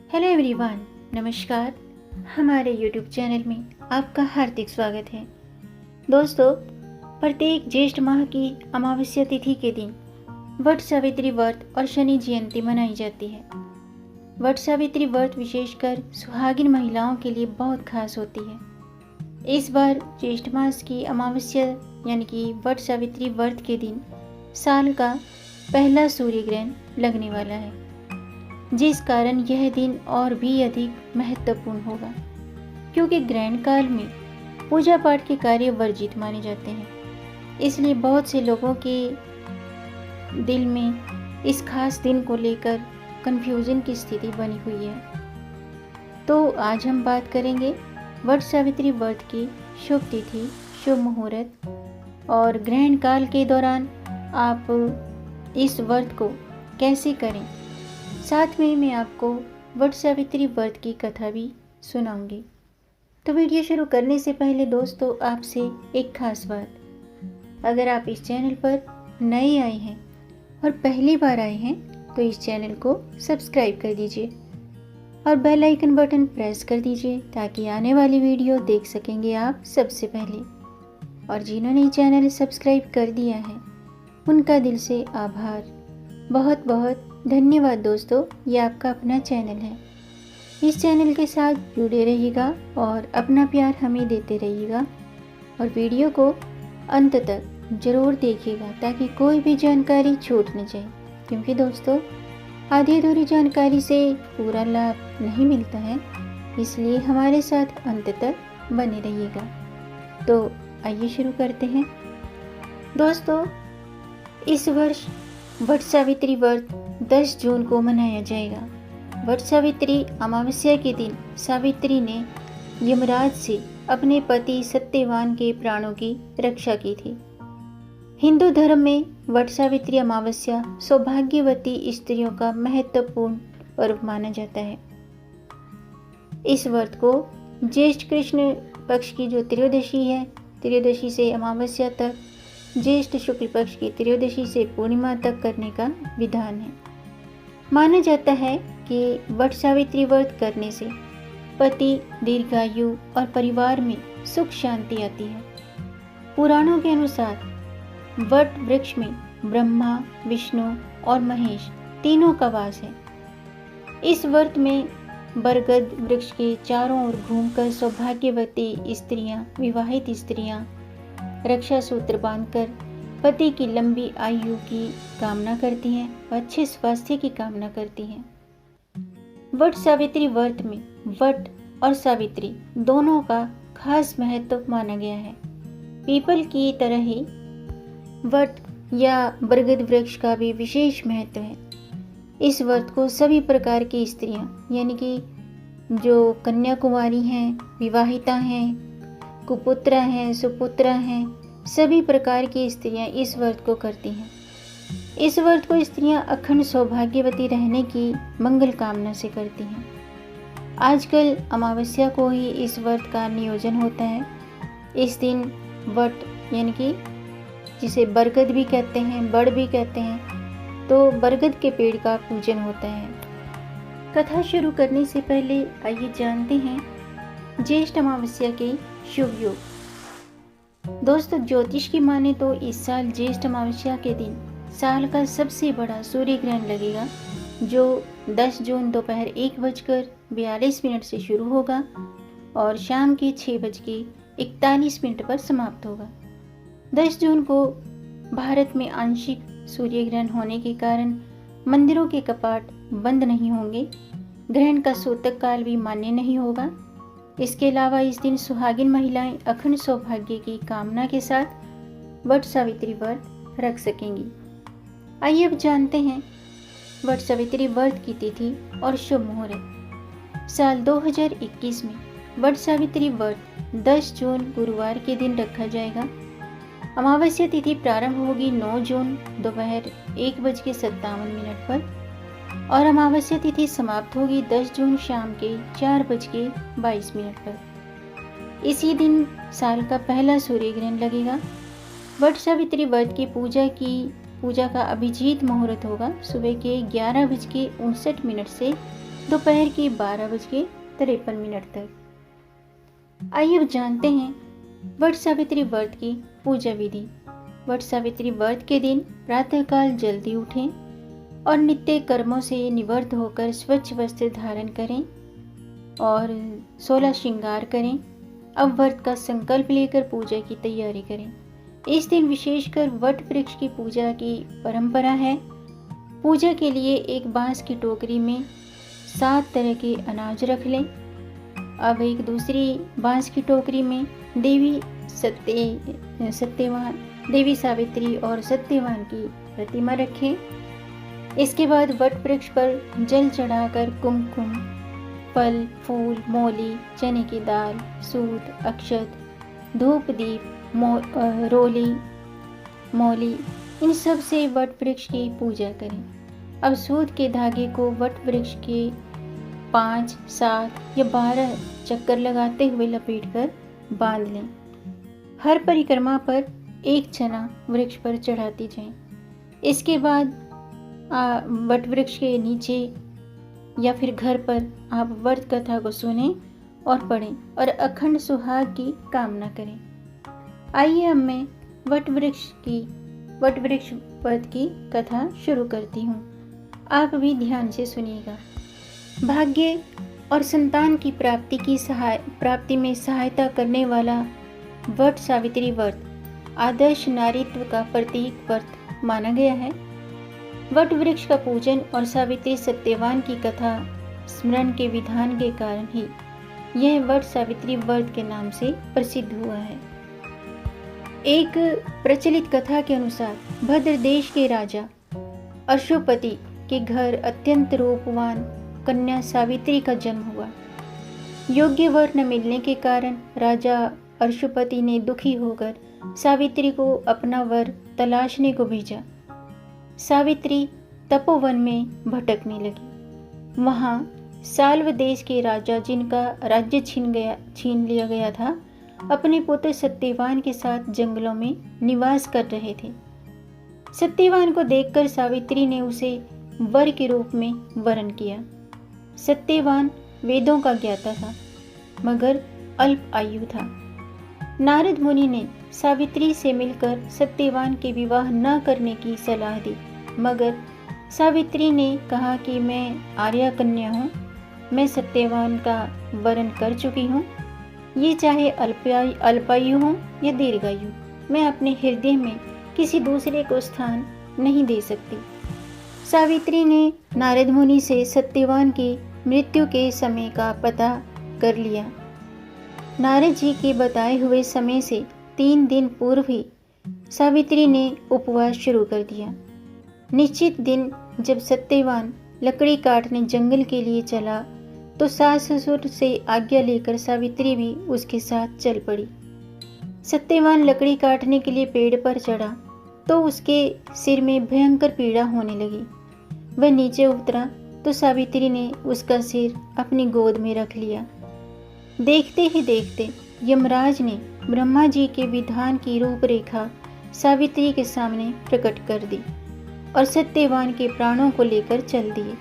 Hello everyone, नमस्कार। हमारे YouTube channel में आपका हार्दिक स्वागत है। दोस्तों, प्रत्येक ज्येष्ठ माह की अमावस्या तिथि के दिन वट सावित्री व्रत और शनि जयंती मनाई जाती है। वट सावित्री व्रत विशेषकर सुहागिन महिलाओं के लिए बहुत खास होती है। इस बार ज्येष्ठ मास की अमावस्या यानी कि वट सावित्री व्रत के दिन साल का पहला सूर्य ग्रहण लगने वाला है, जिस कारण यह दिन और भी अधिक महत्वपूर्ण होगा, क्योंकि ग्रहण काल में पूजा पाठ के कार्य वर्जित माने जाते हैं। इसलिए बहुत से लोगों के दिल में इस खास दिन को लेकर कंफ्यूजन की स्थिति बनी हुई है। तो आज हम बात करेंगे वट सावित्री व्रत की शुभ तिथि, शुभ मुहूर्त और ग्रहण काल के दौरान आप इस व्रत को कैसे करें। साथ में मैं आपको वट सावित्री व्रत की कथा भी सुनाऊंगी। तो वीडियो शुरू करने से पहले दोस्तों, आपसे एक खास बात, अगर आप इस चैनल पर नए आए हैं और पहली बार आए हैं तो इस चैनल को सब्सक्राइब कर दीजिए और बेल आइकन बटन प्रेस कर दीजिए ताकि आने वाली वीडियो देख सकेंगे आप सबसे पहले। और जिन्होंने चैनल सब्सक्राइब कर दिया है उनका दिल से आभार, बहुत बहुत धन्यवाद। दोस्तों, ये आपका अपना चैनल है। इस चैनल के साथ जुड़े रहिएगा और अपना प्यार हमें देते रहिएगा और वीडियो को अंत तक ज़रूर देखिएगा ताकि कोई भी जानकारी छूट न जाए, क्योंकि दोस्तों आधी अधूरी जानकारी से पूरा लाभ नहीं मिलता है। इसलिए हमारे साथ अंत तक बने रहिएगा। तो आइए शुरू करते हैं। दोस्तों, इस वर्ष वट सावित्री व्रत 10 जून को मनाया जाएगा। वट सावित्री अमावस्या के दिन सावित्री ने यमराज से अपने पति सत्यवान के प्राणों की रक्षा की थी। हिंदू धर्म में वट सावित्री अमावस्या सौभाग्यवती स्त्रियों का महत्वपूर्ण पर्व माना जाता है। इस व्रत को ज्येष्ठ कृष्ण पक्ष की जो त्रयोदशी है, त्रयोदशी से अमावस्या तक, ज्येष्ठ शुक्ल पक्ष की त्रयोदशी से पूर्णिमा तक करने का विधान है। माना जाता है कि वट सावित्री व्रत करने से पति दीर्घायु और परिवार में सुख शांति आती है। पुराणों के अनुसार वट वृक्ष में ब्रह्मा, विष्णु और महेश तीनों का वास है। इस व्रत में बरगद वृक्ष के चारों ओर घूमकर सौभाग्यवती स्त्रियां, विवाहित स्त्रियां रक्षा सूत्र बांधकर पति की लंबी आयु की कामना करती हैं और अच्छे स्वास्थ्य की कामना करती हैं। वट सावित्री व्रत में वट और सावित्री दोनों का खास महत्व माना गया है। पीपल की तरह ही वट या बरगद वृक्ष का भी विशेष महत्व है। इस व्रत को सभी प्रकार की स्त्रियां, यानी कि जो कन्याकुमारी हैं, विवाहिता हैं, कुपुत्रा हैं, सुपुत्रा हैं, सभी प्रकार की स्त्रियां इस व्रत को करती हैं। इस व्रत को स्त्रियां अखंड सौभाग्यवती रहने की मंगल कामना से करती हैं। आजकल अमावस्या को ही इस व्रत का नियोजन होता है। इस दिन वट यानी कि जिसे बरगद भी कहते हैं, बड़ भी कहते हैं, तो बरगद के पेड़ का पूजन होता है। कथा शुरू करने से पहले आइए जानते हैं ज्येष्ठ अमावस्या के शुभ योग। दोस्तों, ज्योतिष की माने तो इस साल ज्येष्ठ अमावस्या के दिन साल का सबसे बड़ा सूर्य ग्रहण लगेगा, जो 10 जून दोपहर 1:42 से शुरू होगा और शाम के 6:41 पर समाप्त होगा। 10 जून को भारत में आंशिक सूर्य ग्रहण होने के कारण मंदिरों के कपाट बंद नहीं होंगे। ग्रहण का सूतक काल भी मान्य नहीं होगा। इसके अलावा इस दिन सुहागिन महिलाएं अखंड सौभाग्य की कामना के साथ वट सावित्री व्रत रख सकेंगी। आइए अब जानते हैं वट सावित्री व्रत की तिथि और शुभ मुहूर्त। साल 2021 में वट सावित्री व्रत 10 जून गुरुवार के दिन रखा जाएगा। अमावस्या तिथि प्रारंभ होगी 9 जून दोपहर 1:57 पर और अमावस्या तिथि समाप्त होगी 10 जून शाम के 4:22 पर। इसी दिन साल का पहला सूर्य ग्रहण लगेगा। वट सावित्री व्रत की पूजा का अभिजीत मुहूर्त होगा सुबह के 11:59 से दोपहर की 12:53 तक। आइए अब जानते हैं वट सावित्री व्रत की पूजा विधि। वट सावित्री व्रत के दिन प्रातःकाल जल्दी उठें और नित्य कर्मों से निवृत्त होकर स्वच्छ वस्त्र धारण करें और 16 श्रृंगार करें। अब व्रत का संकल्प लेकर पूजा की तैयारी करें। इस दिन विशेषकर वट वृक्ष की पूजा की परंपरा है। पूजा के लिए एक बांस की टोकरी में 7 तरह के अनाज रख लें। अब एक दूसरी बांस की टोकरी में देवी सावित्री और सत्यवान की प्रतिमा रखें। इसके बाद वट वृक्ष पर जल चढ़ाकर कुमकुम, फल, फूल, मौली, चने की दाल, सूत, अक्षत, धूप, दीप, रोली, मौली, इन सब से वट वृक्ष की पूजा करें। अब सूत के धागे को वट वृक्ष के 5, 7 या 12 चक्कर लगाते हुए लपेटकर बांध लें। हर परिक्रमा पर एक चना वृक्ष पर चढ़ाती जाएं। इसके बाद वट वृक्ष के नीचे या फिर घर पर आप व्रत कथा को सुनें और पढ़ें और अखंड सुहाग की कामना करें। आइए अब मैं वट वृक्ष व्रत की कथा शुरू करती हूँ। आप भी ध्यान से सुनिएगा। भाग्य और संतान की प्राप्ति में सहायता करने वाला वट सावित्री व्रत आदर्श नारीत्व का प्रतीक व्रत माना गया है। वट वृक्ष का पूजन और सावित्री सत्यवान की कथा स्मरण के विधान के कारण ही यह वट सावित्री व्रत के नाम से प्रसिद्ध हुआ है। एक प्रचलित कथा के अनुसार भद्र देश के राजा अश्वपति के घर अत्यंत रूपवान कन्या सावित्री का जन्म हुआ। योग्य वर न मिलने के कारण राजा अश्वपति ने दुखी होकर सावित्री को अपना वर तलाशने को भेजा। सावित्री तपोवन में भटकने लगी। वहां साल्व देश के राजा, जिनका राज्य छीन लिया गया था, अपने पुत्र सत्यवान के साथ जंगलों में निवास कर रहे थे। सत्यवान को देखकर सावित्री ने उसे वर के रूप में वरण किया। सत्यवान वेदों का ज्ञाता था मगर अल्प आयु था। नारद मुनि ने सावित्री से मिलकर सत्यवान के विवाह न करने की सलाह दी, मगर सावित्री ने कहा कि मैं आर्या कन्या हूँ, मैं सत्यवान का वरण कर चुकी हूँ। ये चाहे अल्पायु हो या दीर्घायु, मैं अपने हृदय में किसी दूसरे को स्थान नहीं दे सकती। सावित्री ने नारद मुनि से सत्यवान की मृत्यु के समय का पता कर लिया। नारद जी के बताए हुए समय से 3 दिन पूर्व ही सावित्री ने उपवास शुरू कर दिया। निश्चित दिन जब सत्यवान लकड़ी काटने जंगल के लिए चला तो सास ससुर से आज्ञा लेकर सावित्री भी उसके साथ चल पड़ी। सत्यवान लकड़ी काटने के लिए पेड़ पर चढ़ा तो उसके सिर में भयंकर पीड़ा होने लगी। वह नीचे उतरा तो सावित्री ने उसका सिर अपनी गोद में रख लिया। देखते ही देखते यमराज ने ब्रह्मा जी के विधान की रूपरेखा सावित्री के सामने प्रकट कर दी और सत्यवान के प्राणों को लेकर चल दिए।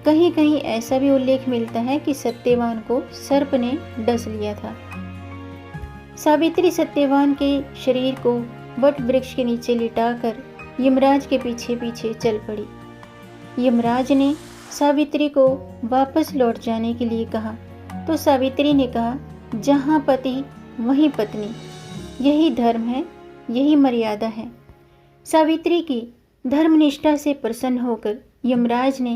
कहीं कहीं ऐसा भी उल्लेख मिलता है कि सत्यवान को सर्प ने डस लिया था। सावित्री सत्यवान के शरीर को वट वृक्ष के नीचे लिटाकर यमराज के पीछे पीछे चल पड़ी। यमराज ने सावित्री को वापस लौट जाने के लिए कहा तो सावित्री ने कहा, जहाँ पति वहीं पत्नी, यही धर्म है, यही मर्यादा है। सावित्री की धर्मनिष्ठा से प्रसन्न होकर यमराज ने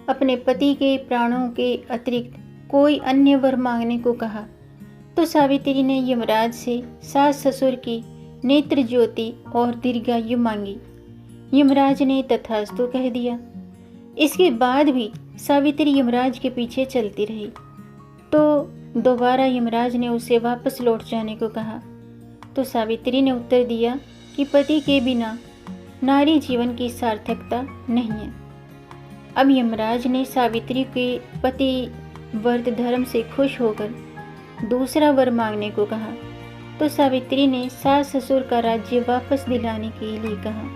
अपने पति के प्राणों के अतिरिक्त कोई अन्य वर मांगने को कहा तो सावित्री ने यमराज से सास ससुर की नेत्र ज्योति और दीर्घायु मांगी। यमराज ने तथास्तु कह दिया। इसके बाद भी सावित्री यमराज के पीछे चलती रही तो दोबारा यमराज ने उसे वापस लौट जाने को कहा तो सावित्री ने उत्तर दिया कि पति के बिना नारी जीवन की सार्थकता नहीं है। अब यमराज ने सावित्री के पति व्रत धर्म से खुश होकर दूसरा वर मांगने को कहा तो सावित्री ने सास ससुर का राज्य वापस दिलाने के लिए कहा।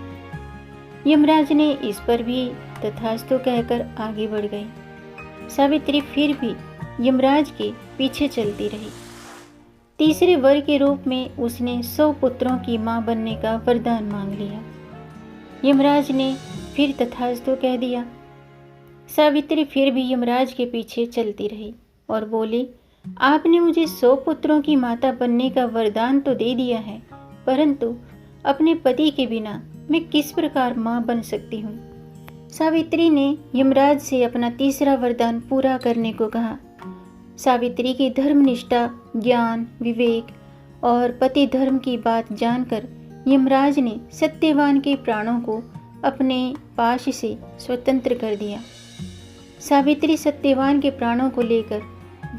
यमराज ने इस पर भी तथास्तु कहकर आगे बढ़ गए। सावित्री फिर भी यमराज के पीछे चलती रही। तीसरे वर के रूप में उसने 100 पुत्रों की मां बनने का वरदान मांग लिया। यमराज ने फिर तथास्तु कह दिया। सावित्री फिर भी यमराज के पीछे चलती रही और बोली, आपने मुझे 100 पुत्रों की माता बनने का वरदान तो दे दिया है, परंतु अपने पति के बिना मैं किस प्रकार मां बन सकती हूँ। सावित्री ने यमराज से अपना तीसरा वरदान पूरा करने को कहा। सावित्री की धर्मनिष्ठा, ज्ञान, विवेक और पति धर्म की बात जानकर यमराज ने सत्यवान के प्राणों को अपने पाश से स्वतंत्र कर दिया। सावित्री सत्यवान के प्राणों को लेकर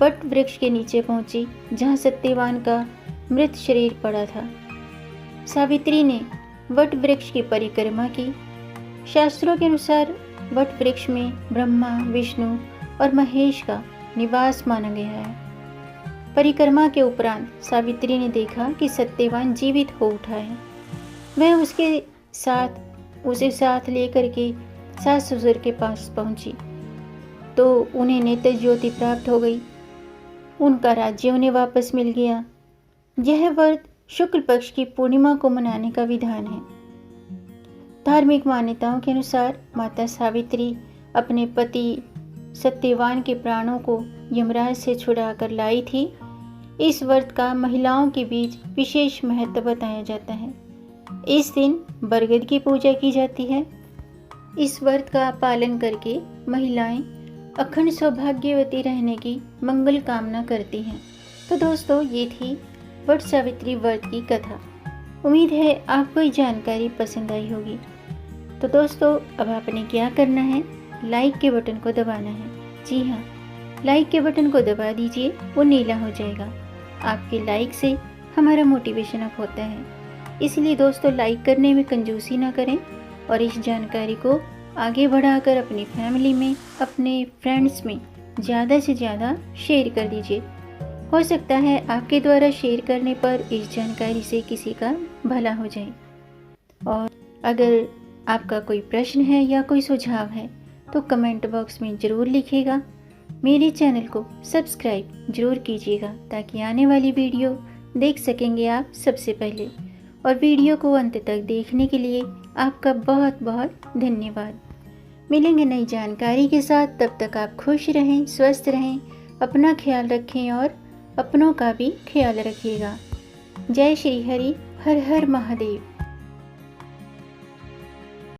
वट वृक्ष के नीचे पहुंची, जहां सत्यवान का मृत शरीर पड़ा था। सावित्री ने वट वृक्ष की परिक्रमा की। शास्त्रों के अनुसार वट वृक्ष में ब्रह्मा, विष्णु और महेश का निवास माना गया है। परिक्रमा के उपरांत सावित्री ने देखा कि सत्यवान जीवित हो उठा है। वह उसे साथ लेकर के सास ससुर के पास पहुंची तो उन्हें नेत्र ज्योति प्राप्त हो गई। उनका राज्य उन्हें वापस मिल गया। यह व्रत शुक्ल पक्ष की पूर्णिमा को मनाने का विधान है। धार्मिक मान्यताओं के अनुसार माता सावित्री अपने पति सत्यवान के प्राणों को यमराज से छुड़ा कर लाई थी। इस व्रत का महिलाओं के बीच विशेष महत्व बताया जाता है। इस दिन बरगद की पूजा की जाती है। इस व्रत का पालन करके महिलाएं अखंड सौभाग्यवती रहने की मंगल कामना करती हैं। तो दोस्तों, ये थी वट सावित्री व्रत की कथा। उम्मीद है आपको ये जानकारी पसंद आई होगी। तो दोस्तों, अब आपने क्या करना है, लाइक के बटन को दबाना है। जी हाँ, लाइक के बटन को दबा दीजिए, वो नीला हो जाएगा। आपके लाइक से हमारा मोटिवेशन अप होता है। इसलिए दोस्तों, लाइक करने में कंजूसी ना करें और इस जानकारी को आगे बढ़ाकर अपनी फैमिली में, अपने फ्रेंड्स में ज़्यादा से ज़्यादा शेयर कर दीजिए। हो सकता है आपके द्वारा शेयर करने पर इस जानकारी से किसी का भला हो जाए। और अगर आपका कोई प्रश्न है या कोई सुझाव है तो कमेंट बॉक्स में ज़रूर लिखिएगा। मेरे चैनल को सब्सक्राइब ज़रूर कीजिएगा ताकि आने वाली वीडियो देख सकेंगे आप सबसे पहले। और वीडियो को अंत तक देखने के लिए आपका बहुत बहुत धन्यवाद। मिलेंगे नई जानकारी के साथ, तब तक आप खुश रहें, स्वस्थ रहें, अपना ख्याल रखें और अपनों का भी ख्याल रखिएगा। जय श्री हरि, हर हर महादेव।